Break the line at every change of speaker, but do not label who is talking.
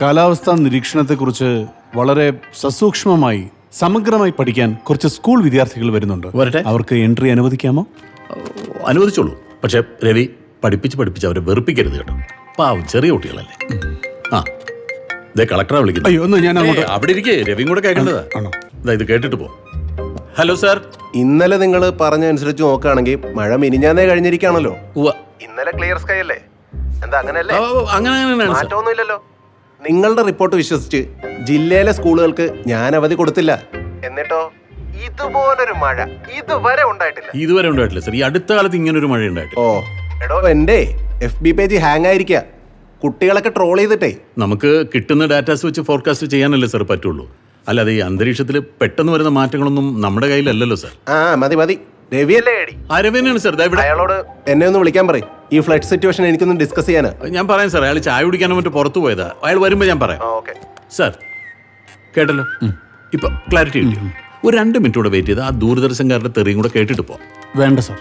കാലാവസ്ഥാ നിരീക്ഷണത്തെക്കുറിച്ച് വളരെ സസൂക്ഷ്മമായി സമഗ്രമായി പഠിക്കാൻ കുറച്ച് സ്കൂൾ വിദ്യാർത്ഥികൾ വരുന്നുണ്ട്.
വരട്ടെ.
അവർക്ക് എൻട്രി അനുവദിക്കാമോ?
അനുവദിച്ചോളൂ. പക്ഷെ രവി പഠിപ്പിച്ച് അവരെ വെറുപ്പിക്കരുത് കേട്ടോ. പാവം ചെറിയ കുട്ടികളല്ലേ. ആ ഇതേ കളക്ടറെ വിളിക്കുന്നു.
അയ്യോ, ഒന്ന് ഞാൻ അങ്ങോട്ട്.
അവിടെ ഇരിക്കേ, രവിയും കൂടെ കേൾക്കേണ്ടതാ.
ആണോ?
ഇത് കേട്ടിട്ട് പോ. Hello sir.
ഇന്നലെ നിങ്ങൾ പറഞ്ഞനുസരിച്ച് നോക്കുകയാണെങ്കിൽ മഴ മിനിഞ്ഞാന്നേ കഴിഞ്ഞിരിക്കുകയാണല്ലോ.
ഉവ്വ.
ഇന്നലെ ക്ലിയർ സ്കൈ അല്ലേ? എന്താ അങ്ങനെയല്ലേ?
അങ്ങനെയാണ് സാർ.
മാറ്റമൊന്നുമില്ലല്ലോ. നിങ്ങളുടെ റിപ്പോർട്ട് വിശ്വസിച്ച് ജില്ലയിലെ സ്കൂളുകൾക്ക് ഞാൻ അവധി കൊടുത്തില്ല. എന്നിട്ടോ ഇതുപോലൊരു മഴ ഇതുവരെ
ഉണ്ടായിട്ടില്ല സാർ. ഈ അടുത്ത കാലത്ത് ഇങ്ങനൊരു മഴ ഉണ്ടായിട്ടില്ല.
ഓ എടോ, എന്റെ FB പേജ് ഹാങ് ആയിരിക്കുക. കുട്ടികളൊക്കെ ട്രോൾ ചെയ്തിട്ടേ.
നമുക്ക് കിട്ടുന്ന ഡാറ്റാസ് വെച്ച് ഫോർകാസ്റ്റ് ചെയ്യാനല്ലേ സാർ പറ്റുള്ളൂ. അല്ലാതെ ഈ അന്തരീക്ഷത്തിൽ പെട്ടെന്ന് വരുന്ന മാറ്റങ്ങളൊന്നും നമ്മുടെ കയ്യിലല്ലല്ലോ സാർ.
മതി. രവിയല്ലേ ഏടി?
ആ രവിനാണ് സാർ.
അയാളോട് എന്നെ ഒന്ന് വിളിക്കാൻ പറയും. ഈ ഫ്ലഡ് സിറ്റുവേഷൻ എനിക്കൊന്ന് ഡിസ്കസ് ചെയ്യാനാ.
ഞാൻ പറയാം സാർ. അയാൾ ചായ കുടിക്കാനോ മറ്റോ പുറത്തു പോയതാ. അയാൾ വരുമ്പോൾ ഞാൻ പറയാം. സാർ കേട്ടല്ലോ, ഇപ്പൊ ക്ലാരിറ്റി കിട്ടിയോ? ഒരു 2 മിനിറ്റ് കൂടെ വെയിറ്റ് ചെയ്ത് ആ ദൂരദർശൻകാരുടെ തെറിയും കൂടെ കേട്ടിട്ട് പോ.
വേണ്ട സാർ.